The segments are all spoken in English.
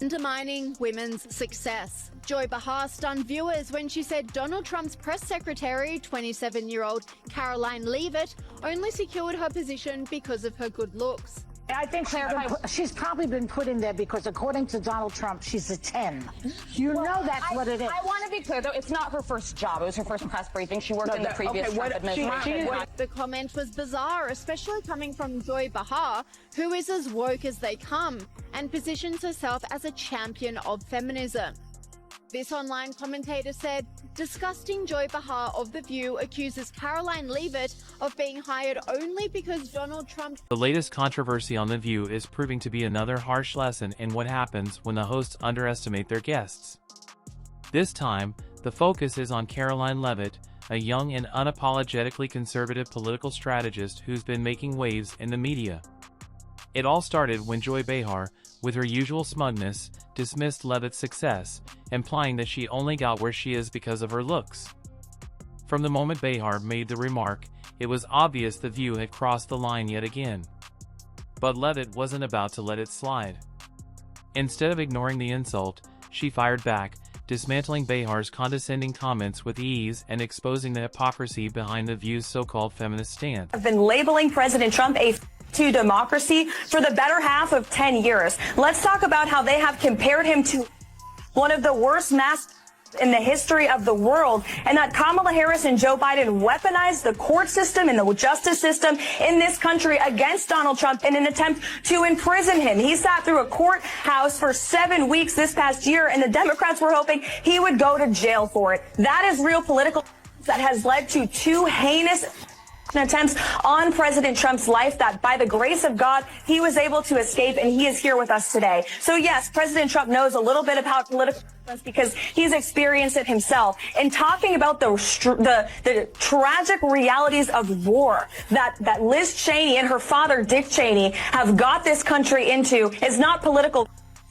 Undermining women's success. Joy Behar stunned viewers when she said Donald Trump's press secretary, 27-year-old Karoline Leavitt, only secured her position because of her good looks. I think she's probably been put in there because, according to Donald Trump, she's a 10. You know that's what it is. I want to be clear, though. It's not her first job. It was her first press briefing. She worked in the previous Trump administration. The comment was bizarre, especially coming from Joy Behar, who is as woke as they come and positions herself as a champion of feminism. This online commentator said, disgusting Joy Behar of The View accuses Karoline Leavitt of being hired only because Donald Trump... The latest controversy on The View is proving to be another harsh lesson in what happens when the hosts underestimate their guests. This time, the focus is on Karoline Leavitt, a young and unapologetically conservative political strategist who's been making waves in the media. It all started when Joy Behar, with her usual smugness, dismissed Leavitt's success, implying that she only got where she is because of her looks. From the moment Behar made the remark, it was obvious The View had crossed the line yet again. But Leavitt wasn't about to let it slide. Instead of ignoring the insult, she fired back, dismantling Behar's condescending comments with ease and exposing the hypocrisy behind The View's so-called feminist stance. I've been labeling President Trump to democracy for the better half of 10 years. Let's talk about how they have compared him to one of the worst mass in the history of the world, and that Kamala Harris and Joe Biden weaponized the court system and the justice system in this country against Donald Trump in an attempt to imprison him. He sat through a courthouse for 7 weeks this past year, and the Democrats were hoping he would go to jail for it. That is real political that has led to 2 heinous attempts on President Trump's life that, by the grace of God, he was able to escape, and he is here with us today. So yes, President Trump knows a little bit about political because he's experienced it himself. And talking about the tragic realities of war that Liz Cheney and her father, Dick Cheney, have got this country into is not political.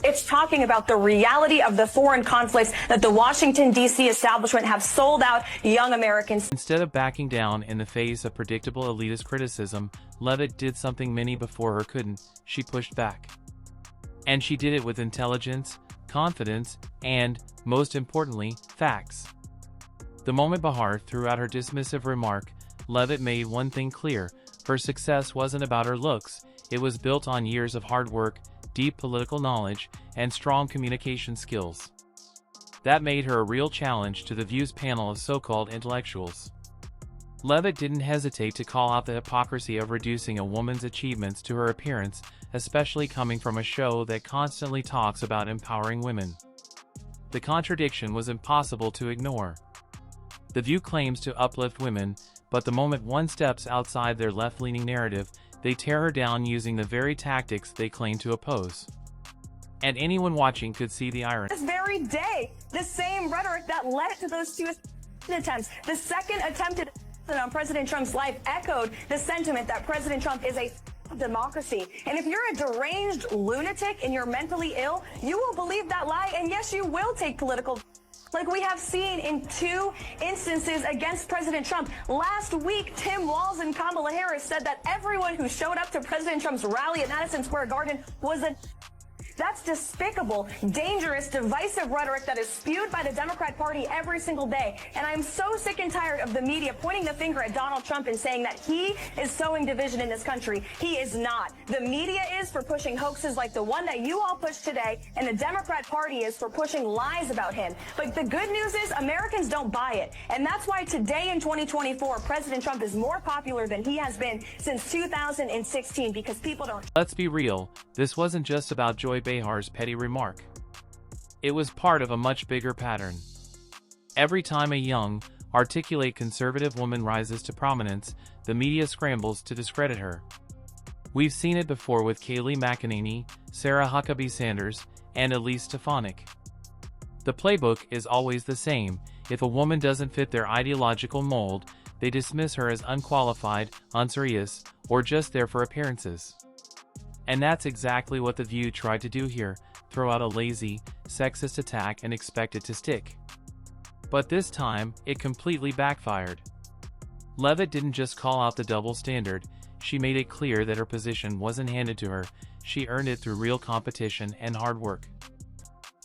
It's talking about the reality of the foreign conflicts that the Washington, D.C. establishment have sold out young Americans. Instead of backing down in the face of predictable elitist criticism, Leavitt did something many before her couldn't. She pushed back. And she did it with intelligence, confidence, and, most importantly, facts. The moment Behar threw out her dismissive remark, Leavitt made one thing clear: her success wasn't about her looks, it was built on years of hard work, deep political knowledge, and strong communication skills. That made her a real challenge to The View's panel of so-called intellectuals. Leavitt didn't hesitate to call out the hypocrisy of reducing a woman's achievements to her appearance, especially coming from a show that constantly talks about empowering women. The contradiction was impossible to ignore. The View claims to uplift women, but the moment one steps outside their left-leaning narrative, they tear her down using the very tactics they claim to oppose. And anyone watching could see the irony. This very day, the same rhetoric that led to those 2 attempts, the second attempted on President Trump's life, echoed the sentiment that President Trump is a democracy. And if you're a deranged lunatic and you're mentally ill, you will believe that lie, and yes, you will take political like we have seen in 2 instances against President Trump. Last week, Tim Walz and Kamala Harris said that everyone who showed up to President Trump's rally at Madison Square Garden was a... That's despicable, dangerous, divisive rhetoric that is spewed by the Democrat Party every single day. And I'm so sick and tired of the media pointing the finger at Donald Trump and saying that he is sowing division in this country. He is not. The media is for pushing hoaxes like the one that you all pushed today, and the Democrat Party is for pushing lies about him. But the good news is Americans don't buy it. And that's why today in 2024, President Trump is more popular than he has been since 2016, because people don't... Let's be real, this wasn't just about Joy Behar's petty remark. It was part of a much bigger pattern. Every time a young, articulate conservative woman rises to prominence, the media scrambles to discredit her. We've seen it before with Kayleigh McEnany, Sarah Huckabee Sanders, and Elise Stefanik. The playbook is always the same: if a woman doesn't fit their ideological mold, they dismiss her as unqualified, unserious, or just there for appearances. And that's exactly what The View tried to do here: throw out a lazy, sexist attack and expect it to stick. But this time, it completely backfired. Leavitt didn't just call out the double standard, she made it clear that her position wasn't handed to her, she earned it through real competition and hard work.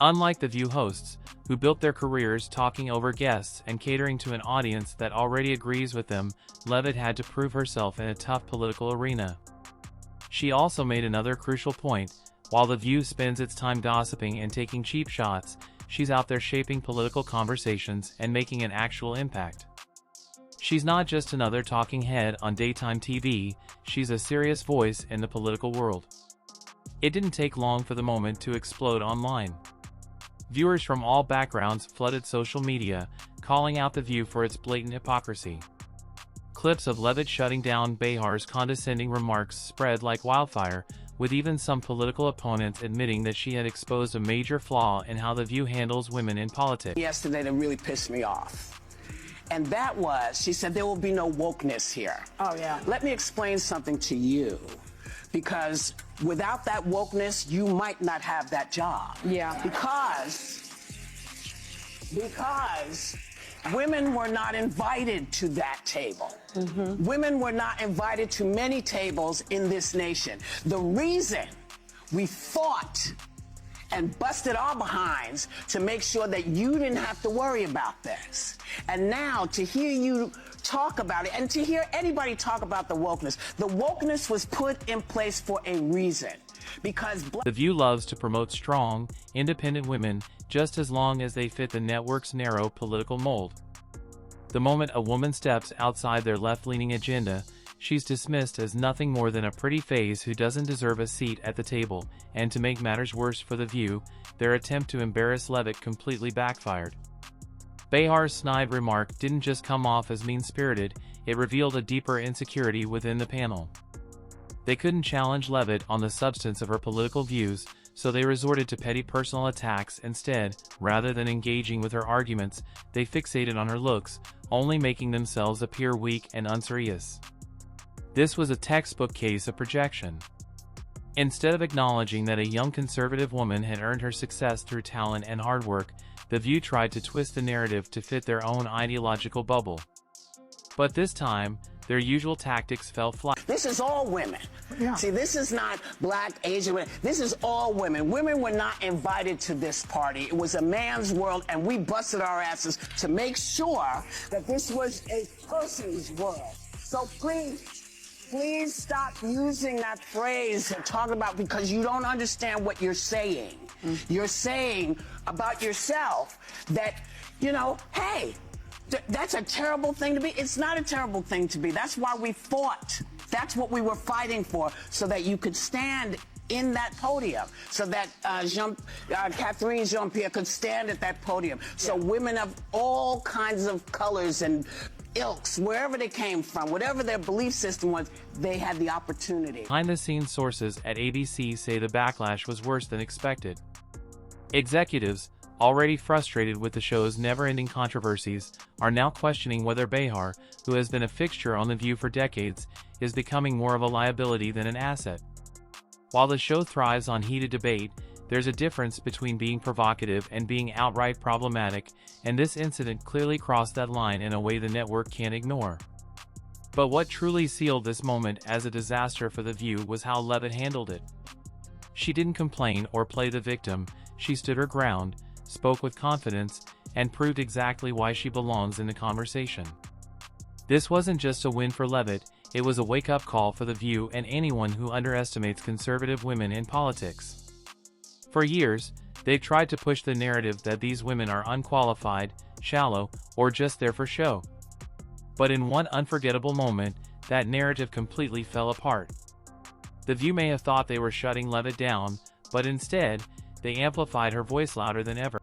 Unlike The View hosts, who built their careers talking over guests and catering to an audience that already agrees with them, Leavitt had to prove herself in a tough political arena. She also made another crucial point: while The View spends its time gossiping and taking cheap shots, she's out there shaping political conversations and making an actual impact. She's not just another talking head on daytime TV, she's a serious voice in the political world. It didn't take long for the moment to explode online. Viewers from all backgrounds flooded social media, calling out The View for its blatant hypocrisy. Clips of Leavitt shutting down Behar's condescending remarks spread like wildfire, with even some political opponents admitting that she had exposed a major flaw in how The View handles women in politics. Yesterday that really pissed me off. And that was, she said there will be no wokeness here. Oh, yeah. Let me explain something to you. Because without that wokeness, you might not have that job. Yeah. Because women were not invited to that table. Mm-hmm. Women were not invited to many tables in this nation. The reason we fought and busted our behinds to make sure that you didn't have to worry about this. And now to hear you talk about it and to hear anybody talk about the wokeness was put in place for a reason. Because The View loves to promote strong, independent women just as long as they fit the network's narrow political mold. The moment a woman steps outside their left-leaning agenda, she's dismissed as nothing more than a pretty face who doesn't deserve a seat at the table, and to make matters worse for The View, their attempt to embarrass Leavitt completely backfired. Behar's snide remark didn't just come off as mean-spirited, it revealed a deeper insecurity within the panel. They couldn't challenge Leavitt on the substance of her political views, so they resorted to petty personal attacks instead. Rather than engaging with her arguments, they fixated on her looks, only making themselves appear weak and unserious. This was a textbook case of projection. Instead of acknowledging that a young conservative woman had earned her success through talent and hard work, The View tried to twist the narrative to fit their own ideological bubble. But this time, their usual tactics fell flat. this is all women. Yeah. See, this is not black, Asian women. This is all women. Women were not invited to this party. It was a man's world, and we busted our asses to make sure that this was a person's world. So please stop using that phrase and talk about, because you don't understand what you're saying. You're saying about yourself that, you know, hey, that's a terrible thing to be. It's not a terrible thing to be. That's why we fought. That's what we were fighting for, so that you could stand in that podium, so that Catherine Jean-Pierre could stand at that podium. So women of all kinds of colors and ilks, wherever they came from, whatever their belief system was, they had the opportunity. Behind-the-scenes sources at ABC say the backlash was worse than expected. Executives, already frustrated with the show's never-ending controversies, are now questioning whether Behar, who has been a fixture on The View for decades, is becoming more of a liability than an asset. While the show thrives on heated debate, there's a difference between being provocative and being outright problematic, and this incident clearly crossed that line in a way the network can't ignore. But what truly sealed this moment as a disaster for The View was how Leavitt handled it. She didn't complain or play the victim, she stood her ground, spoke with confidence, and proved exactly why she belongs in the conversation. This wasn't just a win for Leavitt, it was a wake-up call for The View and anyone who underestimates conservative women in politics. For years, they've tried to push the narrative that these women are unqualified, shallow, or just there for show. But in one unforgettable moment, that narrative completely fell apart. The View may have thought they were shutting Leavitt down, but instead, they amplified her voice louder than ever.